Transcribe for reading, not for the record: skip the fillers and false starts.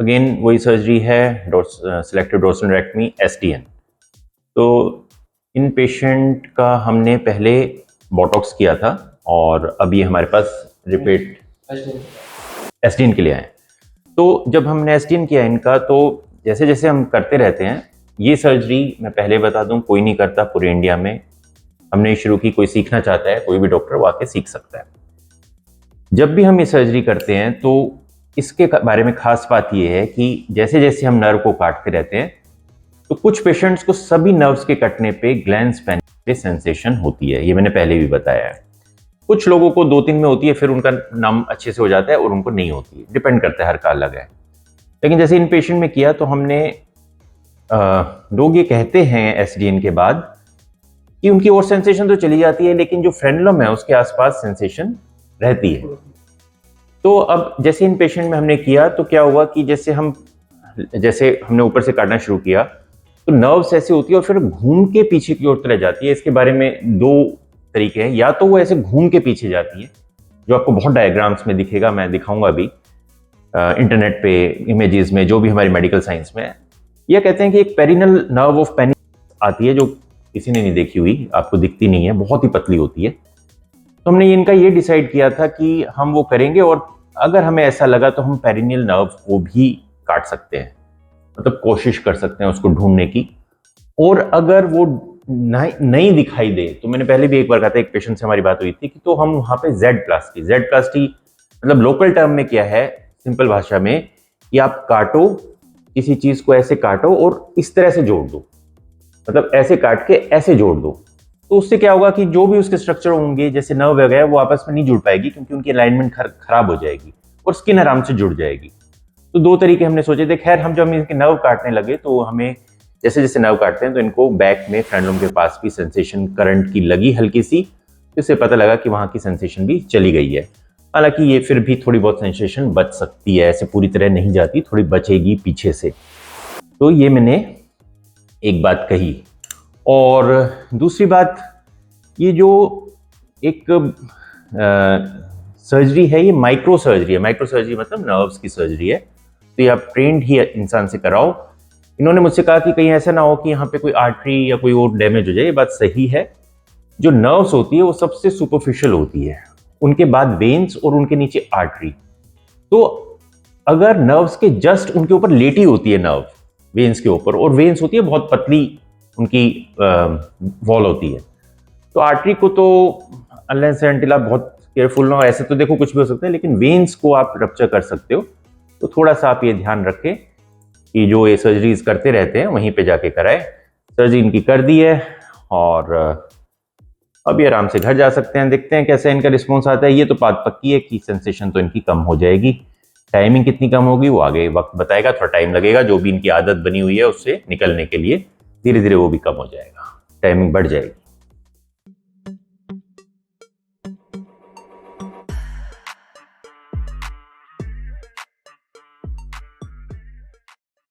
Again वही surgery है, selective डोर्सलेक्टमी SDN। तो इन पेशेंट का हमने पहले बोटॉक्स किया था और अभी हमारे पास रिपीट SDN के लिए आए। तो जब हमने SDN किया इनका, तो जैसे जैसे हम करते रहते हैं, ये सर्जरी मैं पहले बता दूं कोई नहीं करता पूरे इंडिया में, हमने शुरू की, कोई सीखना चाहता है कोई भी डॉक्टर वो आके सीख सकता है। जब भी हम ये सर्जरी करते हैं तो इसके बारे में खास बात ये है कि जैसे जैसे हम नर्व को काटते रहते हैं तो कुछ पेशेंट्स को सभी नर्व्स के कटने पे ग्लैंड्स पे सेंसेशन होती है, ये मैंने पहले भी बताया है। कुछ लोगों को 2-3 में होती है, फिर उनका नाम अच्छे से हो जाता है और उनको नहीं होती है, डिपेंड करता है, हर का अलग है। लेकिन जैसे इन पेशेंट में किया तो हमने लोग ये कहते हैं SDN के बाद कि उनकी और सेंसेशन तो चली जाती है लेकिन जो फ्रेनुलम है उसके आसपास सेंसेशन रहती है। तो अब जैसे इन पेशेंट में हमने किया तो क्या हुआ कि जैसे हमने ऊपर से काटना शुरू किया तो नर्व्स ऐसी होती है और फिर घूम के पीछे की ओर चले जाती है। इसके बारे में 2 तरीके हैं, या तो वो ऐसे घूम के पीछे जाती है, जो आपको बहुत डायग्राम्स में दिखेगा, मैं दिखाऊंगा अभी इंटरनेट पे इमेजेस में, जो भी हमारी मेडिकल साइंस में है। यह कहते हैं कि एक पेरिनल नर्व ऑफ पेनिस आती है जो किसी ने नहीं देखी हुई, आपको दिखती नहीं है, बहुत ही पतली होती है। तो हमने इनका ये डिसाइड किया था कि हम वो करेंगे और अगर हमें ऐसा लगा तो हम पेरिनियल नर्व को भी काट सकते हैं, मतलब कोशिश कर सकते हैं उसको ढूंढने की। और अगर वो नहीं दिखाई दे तो मैंने पहले भी एक बार कहा था, एक पेशेंट से हमारी बात हुई थी कि तो हम वहां पे जेड प्लास्टी मतलब लोकल टर्म में क्या है, सिंपल भाषा में, कि आप काटो, किसी चीज को ऐसे काटो और इस तरह से जोड़ दो, मतलब ऐसे काट के ऐसे जोड़ दो। तो उससे क्या होगा कि जो भी उसके स्ट्रक्चर होंगे जैसे नर्व वगैरह वो आपस में नहीं जुड़ पाएगी क्योंकि उनकी अलाइनमेंट खराब हो जाएगी और स्किन आराम से जुड़ जाएगी। तो 2 तरीके हमने सोचे थे। खैर हम जब इनके नर्व काटने लगे तो हमें जैसे जैसे नर्व काटते हैं तो इनको बैक में फ्रेनुलम के पास भी सेंसेशन करंट की लगी हल्की सी, इससे पता लगा कि वहां की सेंसेशन भी चली गई है। हालांकि ये फिर भी थोड़ी बहुत सेंसेशन बच सकती है, ऐसे पूरी तरह नहीं जाती, थोड़ी बचेगी पीछे से। तो ये मैंने एक बात कही। और दूसरी बात, ये जो एक सर्जरी है ये माइक्रो सर्जरी है। माइक्रो सर्जरी मतलब नर्व्स की सर्जरी है, तो ये आप ट्रेंड ही इंसान से कराओ। इन्होंने मुझसे कहा कि कहीं ऐसा ना हो कि यहाँ पे कोई आर्टरी या कोई और डैमेज हो जाए। ये बात सही है, जो नर्व्स होती है वो सबसे सुपरफिशियल होती है, उनके बाद वेन्स और उनके नीचे आर्टरी। तो अगर नर्व्स के जस्ट उनके ऊपर लेटी होती है नर्व वेन्स के ऊपर, और वेन्स होती है बहुत पतली, उनकी वॉल होती है, तो आर्टरी को तो अनलेस एंड आप बहुत केयरफुल ना हो, ऐसे तो देखो कुछ भी हो सकता है, लेकिन वेन्स को आप रप्चर कर सकते हो। तो थोड़ा सा आप ये ध्यान रखें कि जो ये सर्जरीज करते रहते हैं वहीं पे जाके कराए। सर्जरी इनकी कर दी है और अब ये आराम से घर जा सकते हैं। देखते हैं कैसे इनका रिस्पॉन्स आता है। ये तो बात पक्की है कि सेंसेशन तो इनकी कम हो जाएगी। टाइमिंग कितनी कम होगी वो आगे वक्त बताएगा, थोड़ा टाइम लगेगा, जो भी इनकी आदत बनी हुई है उससे निकलने के लिए धीरे धीरे वो भी कम हो जाएगा, टाइमिंग बढ़ जाएगी।